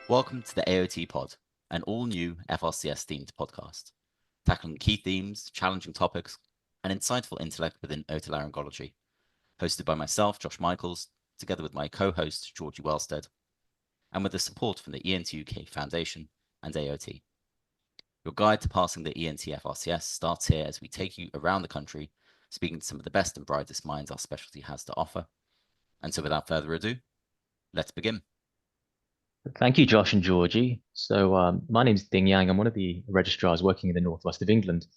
Welcome to the AOT Pod, an all-new FRCS-themed podcast, tackling key themes, challenging topics, and insightful intellect within otolaryngology. Hosted by myself, Josh Michaels, together with my co-host, Georgie Wellstead, and with the support from the ENT UK Foundation and AOT. Your guide to passing the ENT FRCS starts here as we take you around the country, speaking to some of the best and brightest minds our specialty has to offer. And so without further ado, let's begin. Thank you, Josh and Georgie. My name is Ding Yang. I'm one of the registrars working in the northwest of England.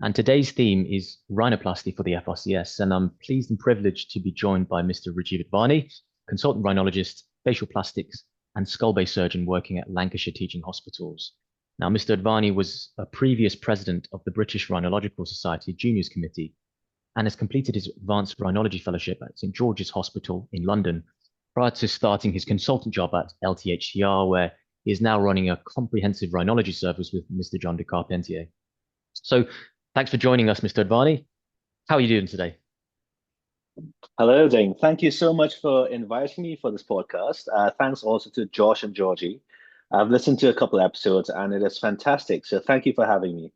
And today's theme is rhinoplasty for the FRCS. And I'm pleased and privileged to be joined by Mr. Rajeev Advani, consultant rhinologist, facial plastics, and skull-based surgeon working at Lancashire Teaching Hospitals. Now, Mr. Advani was a previous president of the British Rhinological Society Juniors Committee and has completed his advanced rhinology fellowship at St George's Hospital in London prior to starting his consultant job at LTHTR, where he is now running a comprehensive rhinology service with Mr. John de Carpentier. So thanks for joining us, Mr. Advani. How are you doing today? Hello, Ding. Thank you so much for inviting me for this podcast. Thanks also to Josh and Georgie. I've listened to a couple episodes and it is fantastic. So thank you for having me.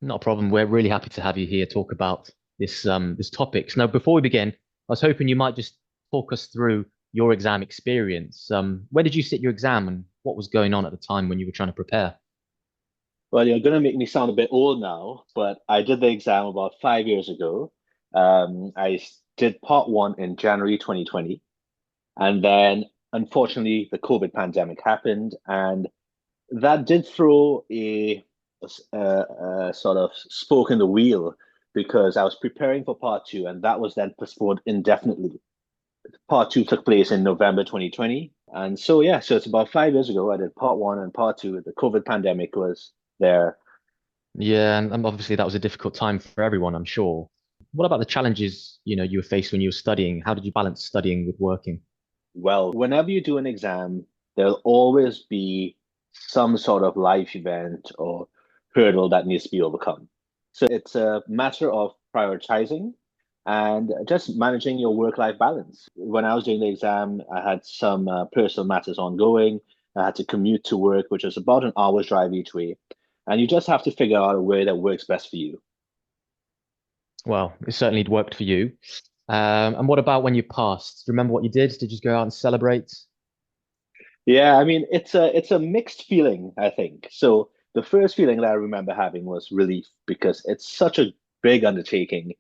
Not a problem. We're really happy to have you here talk about this topic. Now, before we begin, I was hoping you might just talk us through your exam experience. When did you sit your exam and what was going on at the time when you were trying to prepare? Well, you're going to make me sound a bit old now, but I did the exam about 5 years ago. Did part one in January 2020. And then, unfortunately, the COVID pandemic happened. And that did throw a sort of spoke in the wheel because I was preparing for part two, and that was then postponed indefinitely. Part two took place in November 2020. And so, yeah, so it's about 5 years ago. I did part one and part two. The COVID pandemic was there. Yeah, and obviously that was a difficult time for everyone, I'm sure. What about the challenges, you were faced when you were studying? How did you balance studying with working? Well, whenever you do an exam, there'll always be some sort of life event or hurdle that needs to be overcome. So it's a matter of prioritizing and just managing your work-life balance. When I was doing the exam, I had some personal matters ongoing. I had to commute to work, which was about an hour's drive each way. And you just have to figure out a way that works best for you. Well, it certainly worked for you. And what about when you passed? Do you remember what you did? Did you just go out and celebrate? Yeah, I mean, it's a mixed feeling, I think. So the first feeling that I remember having was relief because it's such a big undertaking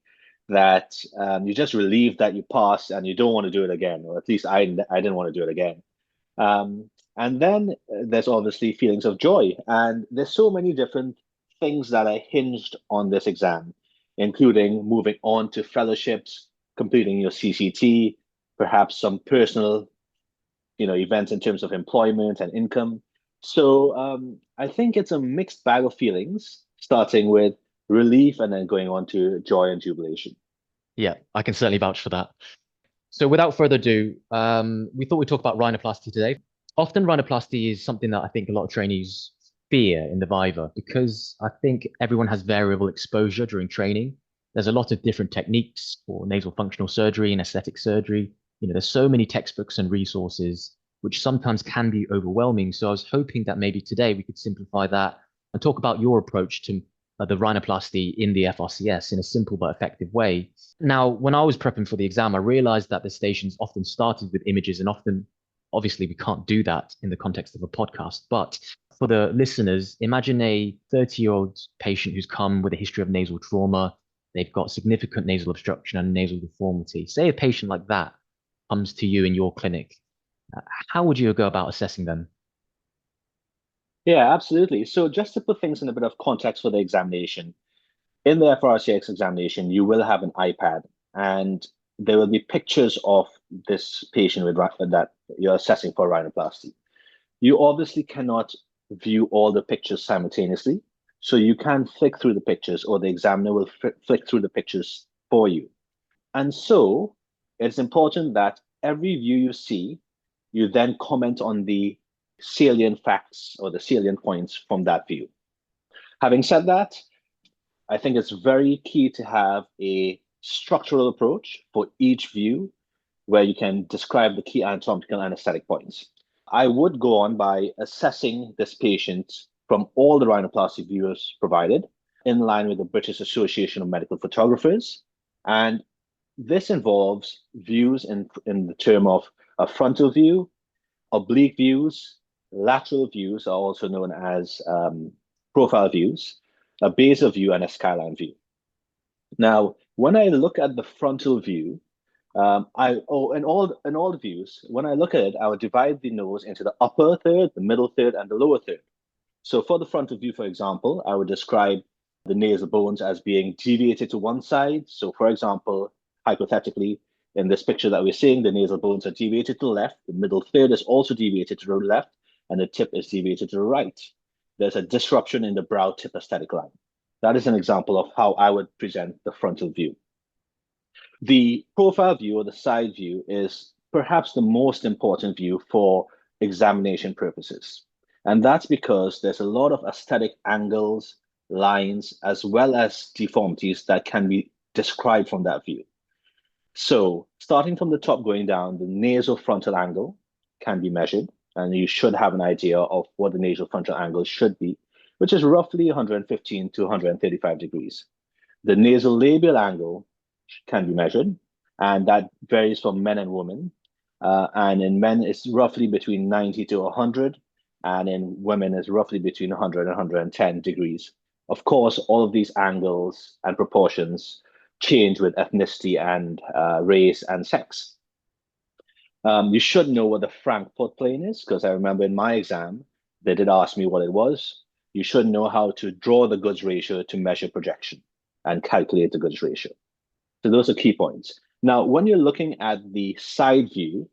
that you're just relieved that you passed and you don't want to do it again, or at least I didn't want to do it again. And then there's obviously feelings of joy, and there's so many different things that are hinged on this exam, including moving on to fellowships, completing your CCT, perhaps some personal events in terms of employment and income. So I think it's a mixed bag of feelings, starting with relief and then going on to joy and jubilation. Yeah, I can certainly vouch for that. So without further ado, we thought we'd talk about rhinoplasty today. Often rhinoplasty is something that I think a lot of trainees fear in the Viva because I think everyone has variable exposure during training. There's a lot of different techniques for nasal functional surgery and aesthetic surgery. There's so many textbooks and resources, which sometimes can be overwhelming. So I was hoping that maybe today we could simplify that and talk about your approach to the rhinoplasty in the FRCS in a simple but effective way. Now, when I was prepping for the exam, I realized that the stations often started with images and often, obviously, we can't do that in the context of a podcast. But for the listeners, imagine a 30-year-old patient who's come with a history of nasal trauma. They've got significant nasal obstruction and nasal deformity. Say a patient like that comes to you in your clinic. How would you go about assessing them? Yeah, absolutely. So just to put things in a bit of context for the examination, in the FRCX examination, you will have an iPad and there will be pictures of this patient that you're assessing for rhinoplasty. You obviously cannot view all the pictures simultaneously, so you can flick through the pictures or the examiner will flick through the pictures for you. And so it's important that every view you see, you then comment on the salient facts or the salient points from that view. Having said that, I think it's very key to have a structural approach for each view where you can describe the key anatomical and aesthetic points. I would go on by assessing this patient from all the rhinoplasty views provided, in line with the British Association of Medical Photographers. And this involves views in the term of a frontal view, oblique views, lateral views are also known as profile views, a basal view, and a skyline view. Now, when I look at the frontal view, in all the views, when I look at it, I would divide the nose into the upper third, the middle third, and the lower third. So for the frontal view, for example, I would describe the nasal bones as being deviated to one side. So for example, hypothetically, in this picture that we're seeing, the nasal bones are deviated to the left, the middle third is also deviated to the left, and the tip is deviated to the right. There's a disruption in the brow tip aesthetic line. That is an example of how I would present the frontal view. The profile view or the side view is perhaps the most important view for examination purposes. And that's because there's a lot of aesthetic angles, lines, as well as deformities that can be described from that view. So starting from the top going down, the nasal frontal angle can be measured, and you should have an idea of what the nasal frontal angle should be, which is roughly 115 to 135 degrees. The nasal labial angle can be measured, and that varies for men and women. And in men, it's roughly between 90 to 100, and in women, it's roughly between 100 and 110 degrees. Of course, all of these angles and proportions change with ethnicity and race and sex. You should know what the Frankfurt plane is, because I remember in my exam, they did ask me what it was. You should know how to draw the goods ratio to measure projection and calculate the goods ratio. So those are key points. Now, when you're looking at the side view,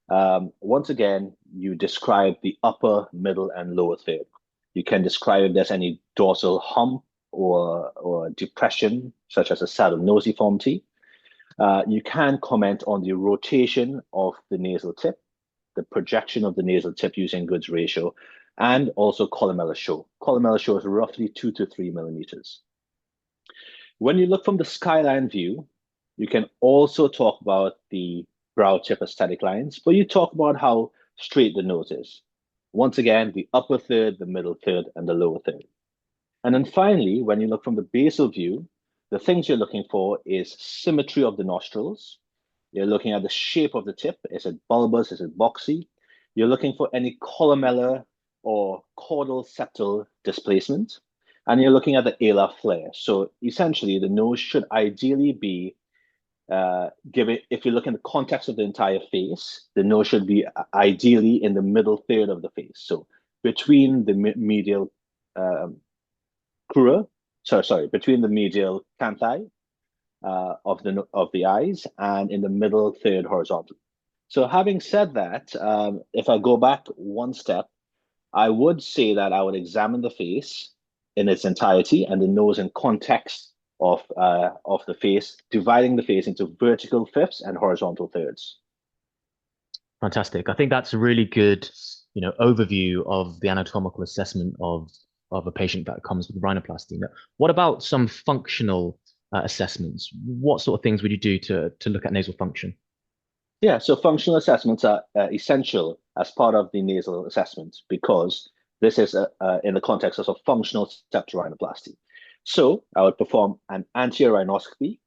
once again, you describe the upper, middle, and lower third. You can describe if there's any dorsal hump or depression, such as a saddle nose deformity. You can comment on the rotation of the nasal tip, the projection of the nasal tip using goods ratio, and also columellar show. Columellar show is roughly 2 to 3 millimeters. When you look from the skyline view, you can also talk about the brow tip aesthetic lines, but you talk about how straight the nose is. Once again, the upper third, the middle third, and the lower third. And then finally, when you look from the basal view, the things you're looking for is symmetry of the nostrils. You're looking at the shape of the tip. Is it bulbous? Is it boxy? You're looking for any columellar or caudal septal displacement. And you're looking at the alar flare. So essentially, the nose should ideally be if you look in the context of the entire face, the nose should be ideally in the middle third of the face. So between the medial between the medial canthi of the eyes and in the middle third horizontal. So having said that, if I go back one step, I would say that I would examine the face in its entirety and the nose in context of the face, dividing the face into vertical fifths and horizontal thirds. Fantastic. I think that's a really good, overview of the anatomical assessment of a patient that comes with rhinoplasty. Now, what about some functional assessments? What sort of things would you do to look at nasal function? Yeah, so functional assessments are essential as part of the nasal assessment because this is in the context of a functional septal rhinoplasty. So I would perform an anterior rhinoscopy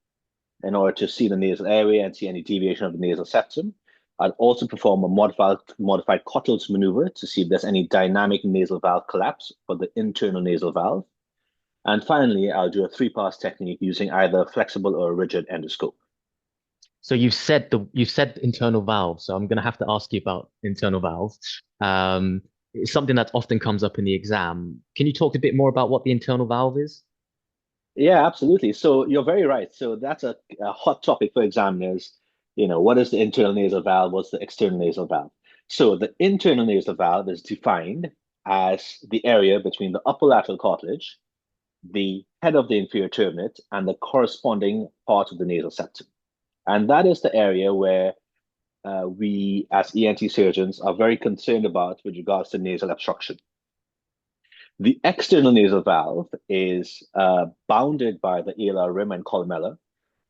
in order to see the nasal airway and see any deviation of the nasal septum. I'd also perform a modified Cottel's maneuver to see if there's any dynamic nasal valve collapse for the internal nasal valve. And finally, I'll do a 3-pass technique using either a flexible or a rigid endoscope. So you've said internal valve, so I'm going to have to ask you about internal valve. It's something that often comes up in the exam. Can you talk a bit more about what the internal valve is? Yeah, absolutely. So you're very right. So that's a hot topic for examiners. What is the internal nasal valve? What's the external nasal valve? So the internal nasal valve is defined as the area between the upper lateral cartilage, the head of the inferior turbinate, and the corresponding part of the nasal septum. And that is the area where we, as ENT surgeons, are very concerned about with regards to nasal obstruction. The external nasal valve is bounded by the alar rim and columella,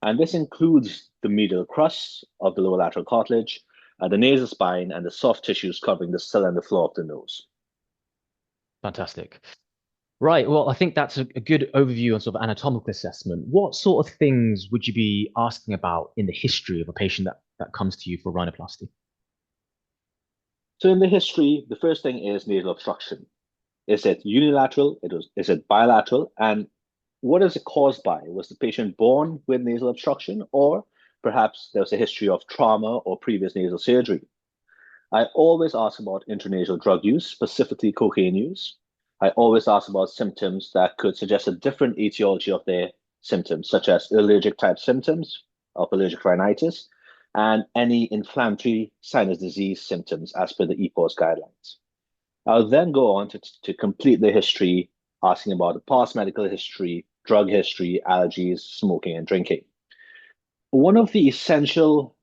and this includes the medial crust of the lower lateral cartilage, the nasal spine, and the soft tissues covering the sill and the floor of the nose. Fantastic. Right. Well, I think that's a good overview on sort of anatomical assessment. What sort of things would you be asking about in the history of a patient that comes to you for rhinoplasty? So in the history, the first thing is nasal obstruction. Is it unilateral? Is it bilateral? And what is it caused by? Was the patient born with nasal obstruction, or perhaps there was a history of trauma or previous nasal surgery? I always ask about intranasal drug use, specifically cocaine use. I always ask about symptoms that could suggest a different etiology of their symptoms, such as allergic type symptoms of allergic rhinitis and any inflammatory sinus disease symptoms as per the EPAWS guidelines. I'll then go on to complete the history, asking about the past medical history, drug history, allergies, smoking, and drinking. One of the essential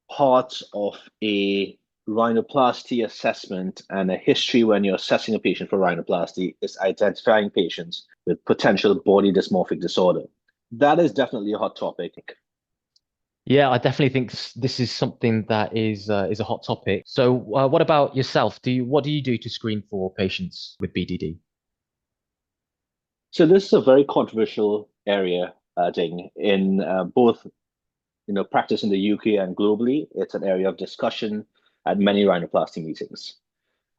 parts of a rhinoplasty assessment and a history when you're assessing a patient for rhinoplasty is identifying patients with potential body dysmorphic disorder. That is definitely a hot topic. Yeah, I definitely think this is something that is a hot topic. So, what about yourself? What do you do to screen for patients with BDD? So this is a very controversial area, Ding, in both practice in the UK and globally. It's an area of discussion at many rhinoplasty meetings.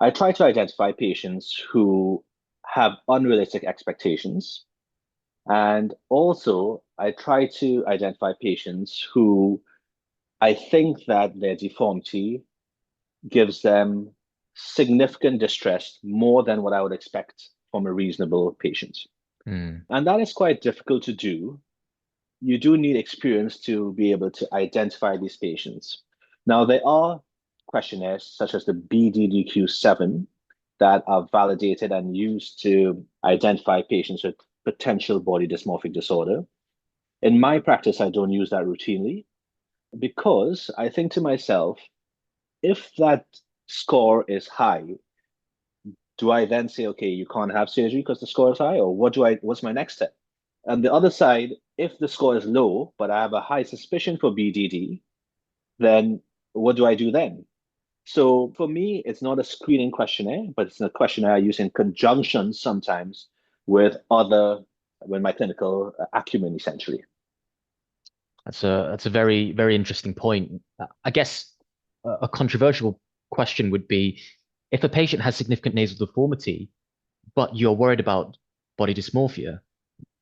I try to identify patients who have unrealistic expectations. And also, I try to identify patients who I think that their deformity gives them significant distress, more than what I would expect from a reasonable patient. And that is quite difficult to do. You do need experience to be able to identify these patients. Now, there are questionnaires such as the BDDQ-7 that are validated and used to identify patients with potential body dysmorphic disorder. In my practice, I don't use that routinely because I think to myself, if that score is high, do I then say, okay, you can't have surgery because the score is high, or what's my next step? On the other side, if the score is low, but I have a high suspicion for BDD, then what do I do then? So for me, it's not a screening questionnaire, but it's a questionnaire I use in conjunction sometimes with my clinical acumen, essentially. That's a very, very interesting point. I guess a controversial question would be, if a patient has significant nasal deformity, but you're worried about body dysmorphia,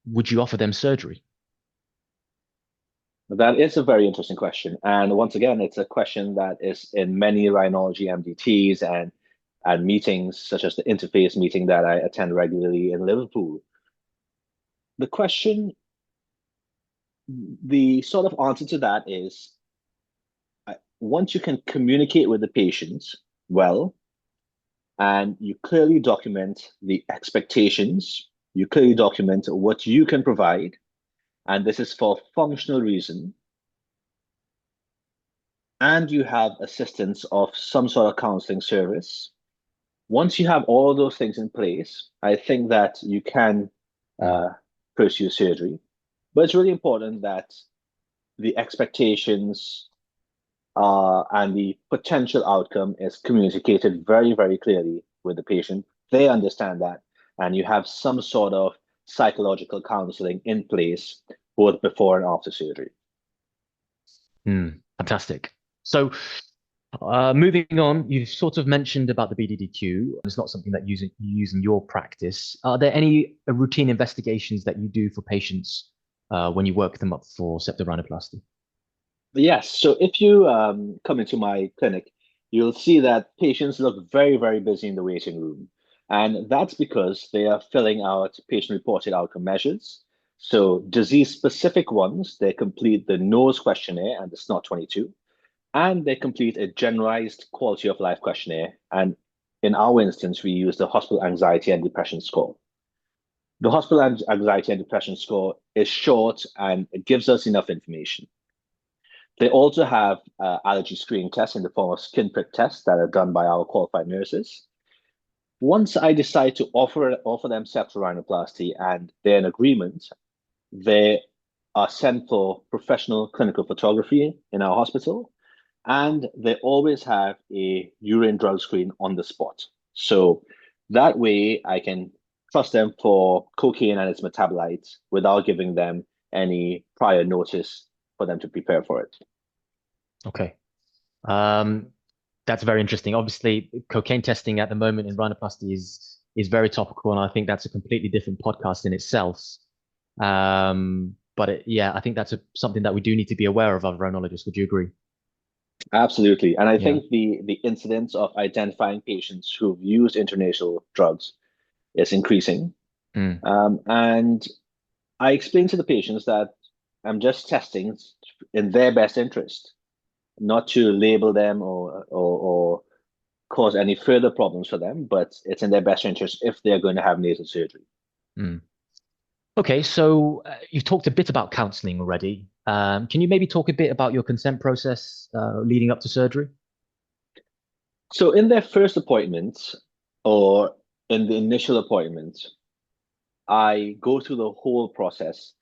would you offer them surgery? That is a very interesting question. And once again, it's a question that is in many rhinology MDTs and meetings, such as the interface meeting that I attend regularly in Liverpool. The question, the sort of answer to that is, once you can communicate with the patient well, and you clearly document the expectations, you clearly document what you can provide, and this is for functional reason, and you have assistance of some sort of counseling service. Once you have all those things in place, I think that you can pursue surgery. But it's really important that the expectations and the potential outcome is communicated very, very clearly with the patient. They understand that, and you have some sort of psychological counseling in place both before and after surgery. Fantastic. So moving on, you've sort of mentioned about the BDDQ. It's not something that you use in your practice. Are there any routine investigations that you do for patients when you work them up for septorhinoplasty? Yes. So if you come into my clinic, you'll see that patients look very, very busy in the waiting room. And that's because they are filling out patient-reported outcome measures. So disease-specific ones, they complete the nose questionnaire and the SNOT 22, and they complete a generalized quality of life questionnaire. And in our instance, we use the hospital anxiety and depression score. The hospital anxiety and depression score is short and it gives us enough information. They also have allergy screening tests in the form of skin prick tests that are done by our qualified nurses. Once I decide to offer them septorhinoplasty and they're in agreement, they are sent for professional clinical photography in our hospital. And they always have a urine drug screen on the spot. So that way I can trust them for cocaine and its metabolites without giving them any prior notice for them to prepare for it. Okay. That's very interesting. Obviously, cocaine testing at the moment in rhinoplasty is very topical, and I think that's a completely different podcast in itself. Yeah, I think that's something that we do need to be aware of as rhinologists. Would you agree? Absolutely. And I Yeah. think the incidence of identifying patients who've used international drugs is increasing. Mm. And I explain to the patients that I'm just testing in their best interest, not to label them or cause any further problems for them, but it's in their best interest if they're going to have nasal surgery. Mm. Okay, so you've talked a bit about counseling already. Can you maybe talk a bit about your consent process leading up to surgery? So in their first appointment or in the initial appointment, I go through the whole process.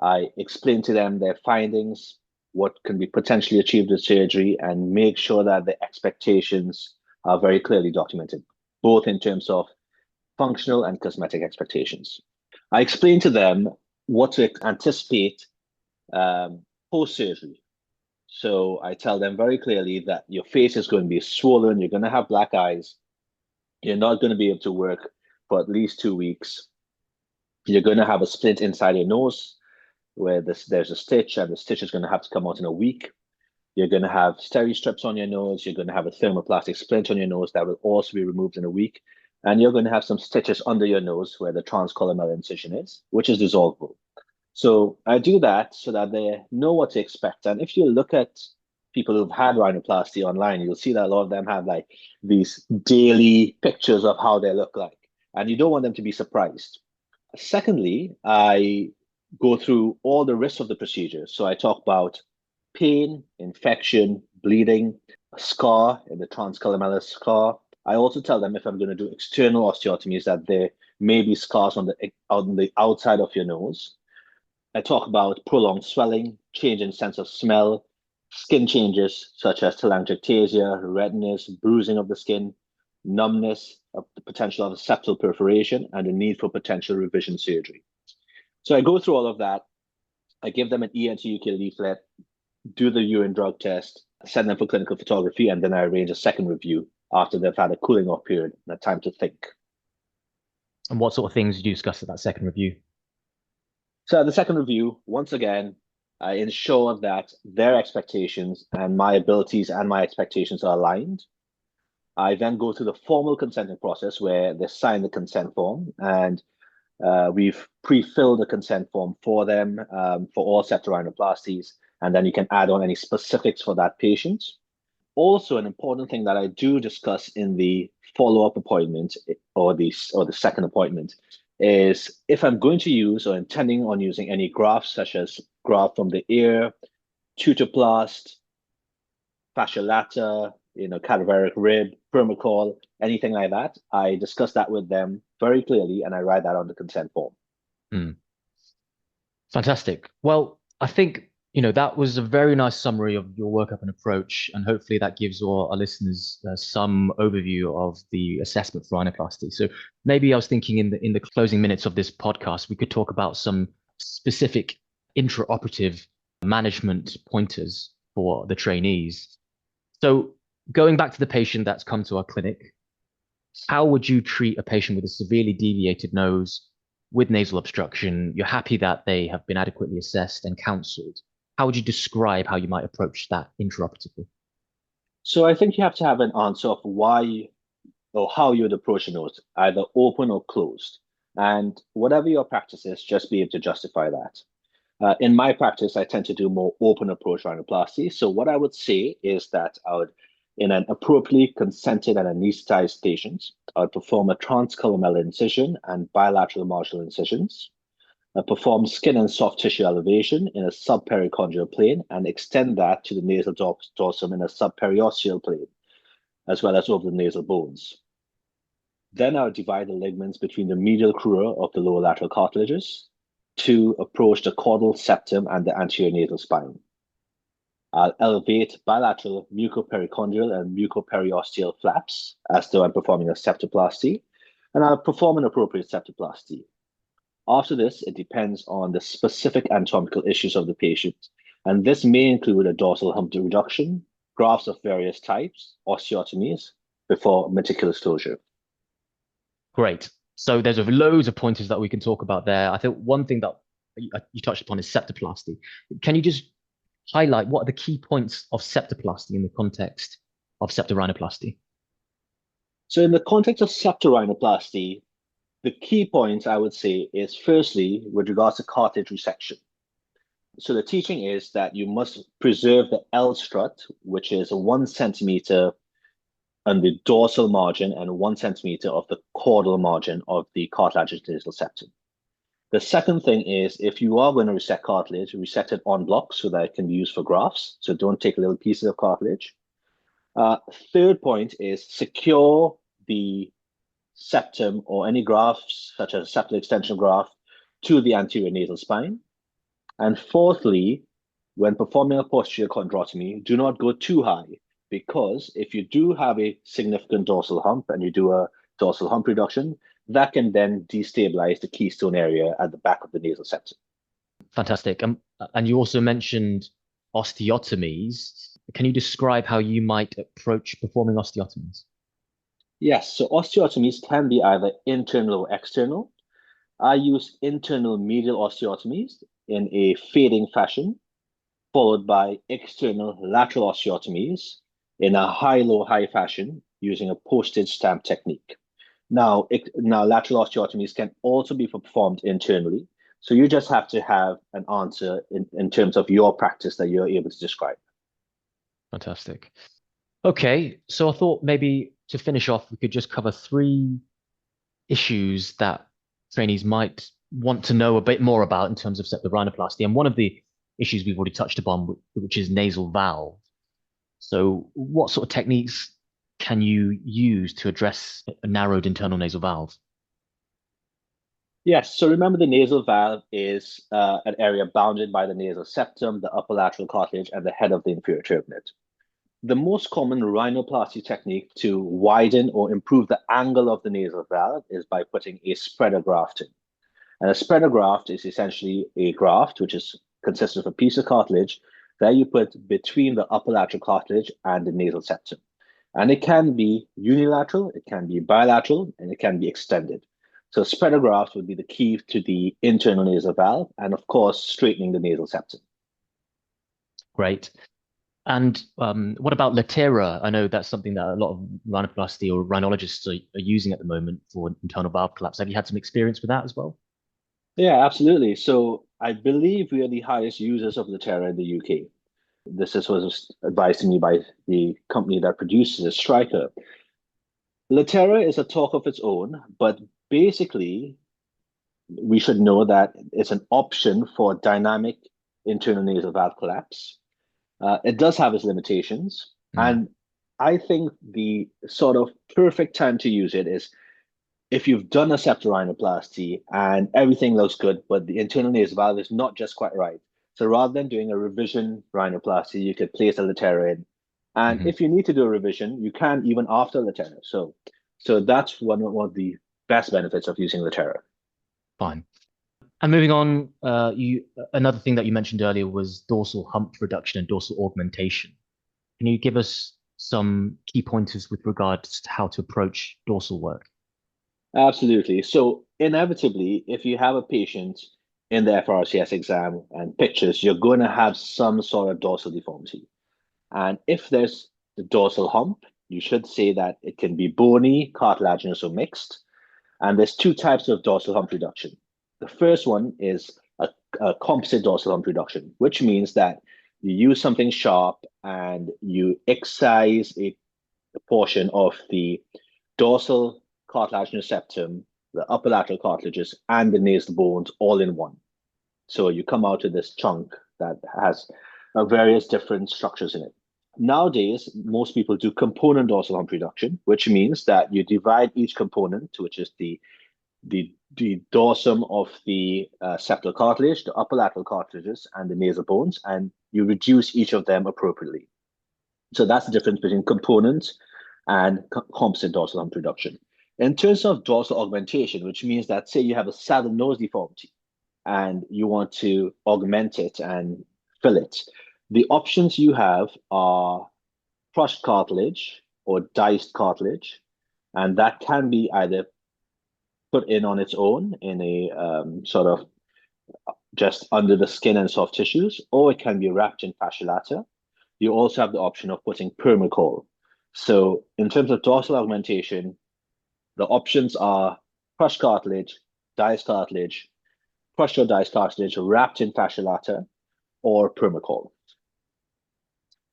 I explain to them their findings, what can be potentially achieved with surgery, and make sure that the expectations are very clearly documented, both in terms of functional and cosmetic expectations. I explain to them what to anticipate post surgery. So I tell them very clearly that your face is going to be swollen, you're going to have black eyes, you're not going to be able to work for at least 2 weeks. You're going to have a splint inside your nose where there's a stitch, and the stitch is going to have to come out in a week. You're going to have steri strips on your nose. You're going to have a thermoplastic splint on your nose that will also be removed in a week. And you're going to have some stitches under your nose where the transcolumella incision is, which is dissolvable. So I do that so that they know what to expect. And if you look at people who've had rhinoplasty online, you'll see that a lot of them have like these daily pictures of how they look like. And you don't want them to be surprised. Secondly, I go through all the risks of the procedure. So I talk about pain, infection, bleeding, a scar in the transcolumella scar. I also tell them if I'm going to do external osteotomies that there may be scars on the outside of your nose. I talk about prolonged swelling, change in sense of smell, skin changes such as telangiectasia, redness, bruising of the skin, numbness, of the potential of a septal perforation, and the need for potential revision surgery. So I go through all of that. I give them an ENT UK leaflet, do the urine drug test, send them for clinical photography, and then I arrange a second review after they've had a cooling off period and a time to think. And what sort of things did you discuss at that second review? So the second review, once again, I ensure that their expectations and my abilities and my expectations are aligned. I then go through the formal consenting process where they sign the consent form, and we've pre-filled the consent form for them for all septal rhinoplasties, and then you can add on any specifics for that patient. Also, an important thing that I do discuss in the follow-up appointment or the second appointment is if I'm going to use or intending on using any grafts, such as graft from the ear, tutoplast, fascia lata, cadaveric rib, permacol, anything like that, I discuss that with them very clearly, and I write that on the consent form. Fantastic. Well, I think that was a very nice summary of your workup and approach, and hopefully that gives our listeners some overview of the assessment for rhinoplasty. So maybe I was thinking in the closing minutes of this podcast, we could talk about some specific intraoperative management pointers for the trainees. So going back to the patient that's come to our clinic, how would you treat a patient with a severely deviated nose with nasal obstruction? You're happy that they have been adequately assessed and counseled. How would you describe how you might approach that intraoperatively? So I think you have to have an answer of why or how you would approach a nose, either open or closed. And whatever your practice is, just be able to justify that. In my practice, I tend to do more open approach rhinoplasty. So what I would say is that I would, in an appropriately consented and anesthetized patient, I would perform a transcolumella incision and bilateral marginal incisions, perform skin and soft tissue elevation in a subpericondylar plane and extend that to the nasal dorsum in a subperiosteal plane, as well as over the nasal bones. Then I would divide the ligaments between the medial crura of the lower lateral cartilages to approach the caudal septum and the anterior nasal spine. I'll elevate bilateral mucopericondyal and mucoperiosteal flaps as though I'm performing a septoplasty, and I'll perform an appropriate septoplasty. After this, it depends on the specific anatomical issues of the patient, and this may include a dorsal hump reduction, grafts of various types, osteotomies, before meticulous closure. Great. So there's loads of pointers that we can talk about there. I think one thing that you touched upon is septoplasty. Can you just highlight what are the key points of septoplasty in the context of septorhinoplasty? So in the context of septorhinoplasty, the key point I would say is firstly, with regards to cartilage resection. So the teaching is that you must preserve the L strut, which is 1 centimeter on the dorsal margin and 1 centimeter of the caudal margin of the cartilaginous nasal septum. The second thing is, if you are going to resect cartilage, resect it en bloc so that it can be used for grafts. So don't take little pieces of cartilage. Third point is secure the septum or any grafts, such as a septal extension graft, to the anterior nasal spine. And fourthly, when performing a posterior chondrotomy, do not go too high, because if you do have a significant dorsal hump and you do a dorsal hump reduction, that can then destabilize the keystone area at the back of the nasal septum. Fantastic. And you also mentioned osteotomies. Can you describe how you might approach performing osteotomies? Yes, so osteotomies can be either internal or external. I use internal medial osteotomies in a fading fashion, followed by external lateral osteotomies in a high-low-high fashion using a postage stamp technique. Now lateral osteotomies can also be performed internally. So you just have to have an answer in terms of your practice that you're able to describe. Fantastic. Okay, so I thought maybe to finish off, we could just cover 3 issues that trainees might want to know a bit more about in terms of septorhinoplasty. And one of the issues we've already touched upon, which is nasal valve. So what sort of techniques can you use to address a narrowed internal nasal valve? Yes, so remember the nasal valve is an area bounded by the nasal septum, the upper lateral cartilage, and the head of the inferior turbinate. The most common rhinoplasty technique to widen or improve the angle of the nasal valve is by putting a spreader graft in. And a spreader graft is essentially a graft which consists of a piece of cartilage that you put between the upper lateral cartilage and the nasal septum. And it can be unilateral, it can be bilateral, and it can be extended. So spreader graft would be the key to the internal nasal valve, and of course, straightening the nasal septum. Great. And what about Latera? I know that's something that a lot of rhinoplasty or rhinologists are using at the moment for internal valve collapse. Have you had some experience with that as well? Yeah, absolutely. So I believe we are the highest users of Latera in the UK. This was advised to me by the company that produces it, Stryker. Latera is a talk of its own, but basically, we should know that it's an option for dynamic internal nasal valve collapse. It does have its limitations, and I think the sort of perfect time to use it is if you've done a septorhinoplasty and everything looks good, but the internal nasal valve is not just quite right. So rather than doing a revision rhinoplasty, you could place a Latera in. And if you need to do a revision, you can even after Latera. So that's one of the best benefits of using Latera. Fine. And moving on, another thing that you mentioned earlier was dorsal hump reduction and dorsal augmentation. Can you give us some key pointers with regards to how to approach dorsal work? Absolutely. So inevitably, if you have a patient in the FRCS exam and pictures, you're going to have some sort of dorsal deformity. And if there's the dorsal hump, you should say that it can be bony, cartilaginous, or mixed. And there's 2 types of dorsal hump reduction. The first one is a composite dorsal hump reduction, which means that you use something sharp and you excise a portion of the dorsal cartilaginous septum, the upper lateral cartilages, and the nasal bones all in one. So you come out with this chunk that has various different structures in it. Nowadays, most people do component dorsal hump reduction, which means that you divide each component, which is the the dorsum of the septal cartilage, the upper lateral cartilages, and the nasal bones, and you reduce each of them appropriately. So that's the difference between component and composite dorsal hump reduction. In terms of dorsal augmentation, which means that, say you have a saddle nose deformity and you want to augment it and fill it, the options you have are crushed cartilage or diced cartilage, and that can be either put in on its own in a sort of just under the skin and soft tissues, or it can be wrapped in fascia lata. You also have the option of putting permacol. So in terms of dorsal augmentation, the options are crushed cartilage, diced cartilage, crushed or diced cartilage wrapped in fascia lata, or permacol.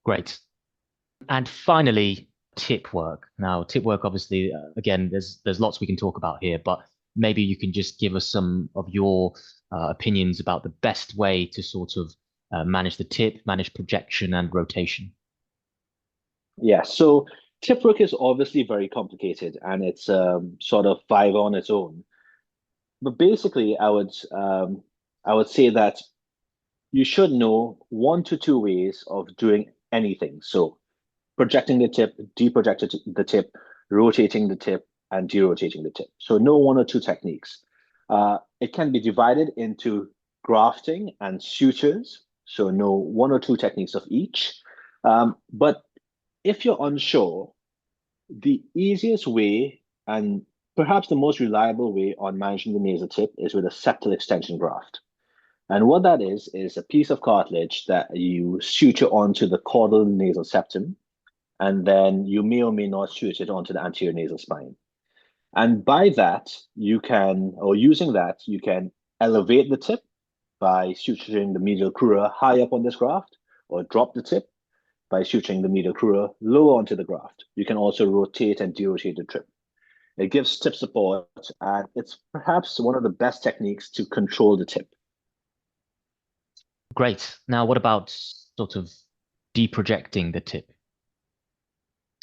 Great. And finally, tip work. Now, tip work, obviously, again, there's lots we can talk about here, but maybe you can just give us some of your opinions about the best way to sort of manage the tip, manage projection and rotation. Yeah, so tip work is obviously very complicated and it's sort of five on its own. But basically, I would say that you should know 1 to 2 ways of doing anything. So projecting the tip, deprojecting the tip, rotating the tip, and derotating the tip. So no 1 or 2 techniques. It can be divided into grafting and sutures. So no 1 or 2 techniques of each. But if you're unsure, the easiest way and perhaps the most reliable way on managing the nasal tip is with a septal extension graft. And what that is a piece of cartilage that you suture onto the caudal nasal septum, and then you may or may not suture it onto the anterior nasal spine. And by that, you can, or using that, you can elevate the tip by suturing the medial crura high up on this graft, or drop the tip by suturing the medial crura lower onto the graft. You can also rotate and derotate the tip. It gives tip support, and it's perhaps one of the best techniques to control the tip. Great. Now, what about sort of deprojecting the tip?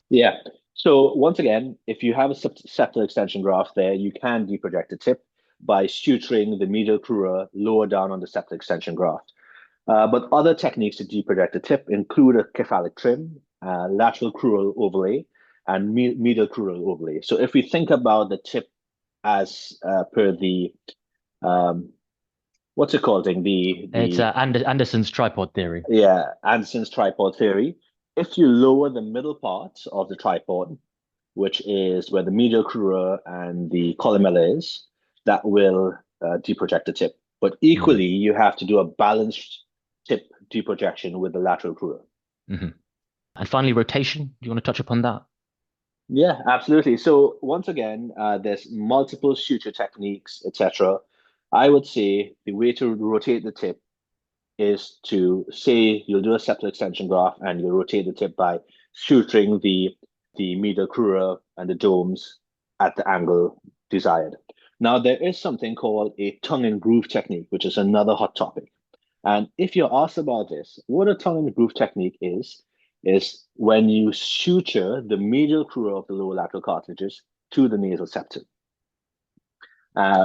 Yeah. So once again, if you have a septal extension graft there, you can deproject the tip by suturing the medial crura lower down on the septal extension graft. But other techniques to deproject the tip include a cephalic trim, lateral crural overlay, and medial crural overlay. So if we think about the tip as per the what's it called? It's Anderson's tripod theory. Yeah, Anderson's tripod theory. If you lower the middle part of the tripod, which is where the medial crura and the columella is, that will deproject the tip. But equally, you have to do a balanced tip deprojection with the lateral crura. And finally, rotation. Do you want to touch upon that? Yeah, absolutely. So once again, there's multiple suture techniques, etc. I would say the way to rotate the tip is to say you'll do a septal extension graft and you'll rotate the tip by suturing the medial crura and the domes at the angle desired. Now, there is something called a tongue and groove technique, which is another hot topic. And if you're asked about this, what a tongue and groove technique is when you suture the medial crura of the lower lateral cartilages to the nasal septum,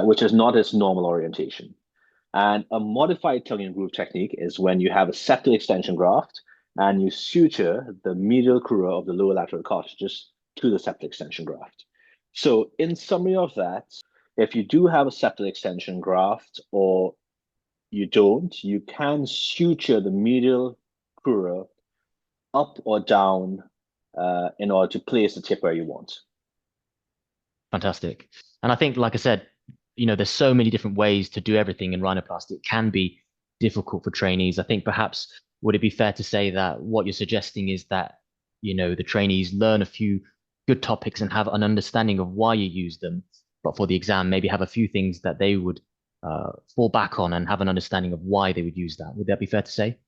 which is not its normal orientation. And a modified tongue and groove technique is when you have a septal extension graft and you suture the medial crura of the lower lateral cartilages to the septal extension graft. So in summary of that, if you do have a septal extension graft or you don't, you can suture the medial crura up or down in order to place the tip where you want. Fantastic. And I think, like I said, there's so many different ways to do everything in rhinoplasty. It can be difficult for trainees. I think perhaps would it be fair to say that what you're suggesting is that, the trainees learn a few good topics and have an understanding of why you use them, but for the exam, maybe have a few things that they would fall back on and have an understanding of why they would use that. Would that be fair to say?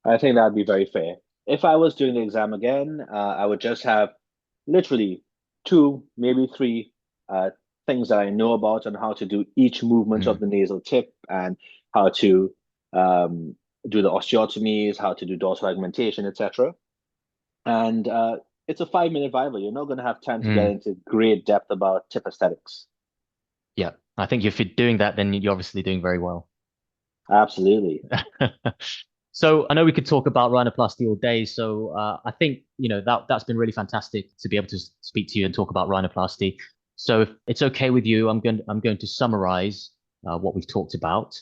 I think that'd be very fair. If I was doing the exam again, I would just have literally 2, maybe 3 things that I know about on how to do each movement of the nasal tip and how to do the osteotomies, how to do dorsal augmentation, etc. And it's a 5-minute Viva. You're not going to have time to get into great depth about tip aesthetics. Yeah, I think if you're doing that, then you're obviously doing very well. Absolutely. So I know we could talk about rhinoplasty all day. So I think that's been really fantastic to be able to speak to you and talk about rhinoplasty. So if it's okay with you, I'm going to summarize what we've talked about.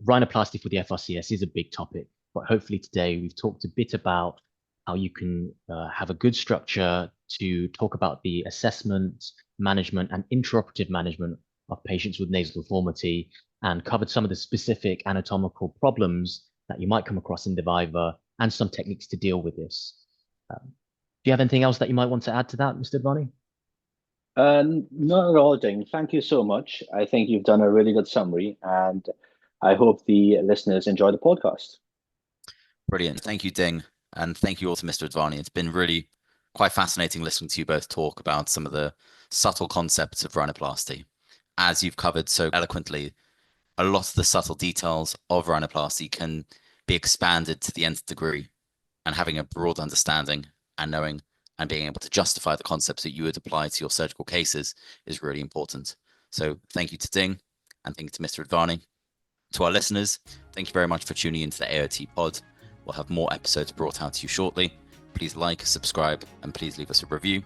Rhinoplasty for the FRCS is a big topic, but hopefully today we've talked a bit about how you can have a good structure to talk about the assessment, management, and intraoperative management of patients with nasal deformity, and covered some of the specific anatomical problems that you might come across in the Viva and some techniques to deal with this. Do you have anything else that you might want to add to that, Mr. Advani? Not at all, Ding. Thank you so much. I think you've done a really good summary, and I hope the listeners enjoy the podcast. Brilliant. Thank you, Ding. And thank you all to Mr. Advani. It's been really quite fascinating listening to you both talk about some of the subtle concepts of rhinoplasty. As you've covered so eloquently, a lot of the subtle details of rhinoplasty can be expanded to the nth degree, and having a broad understanding and knowing and being able to justify the concepts that you would apply to your surgical cases is really important. So thank you to Ding, and thank you to Mr. Advani. To our listeners, thank you very much for tuning into the AOT pod. We'll have more episodes brought out to you shortly. Please like, subscribe, and please leave us a review.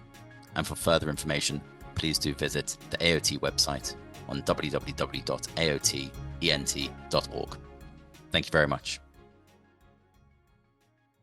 And for further information, please do visit the AOT website on www.aotent.org. Thank you very much.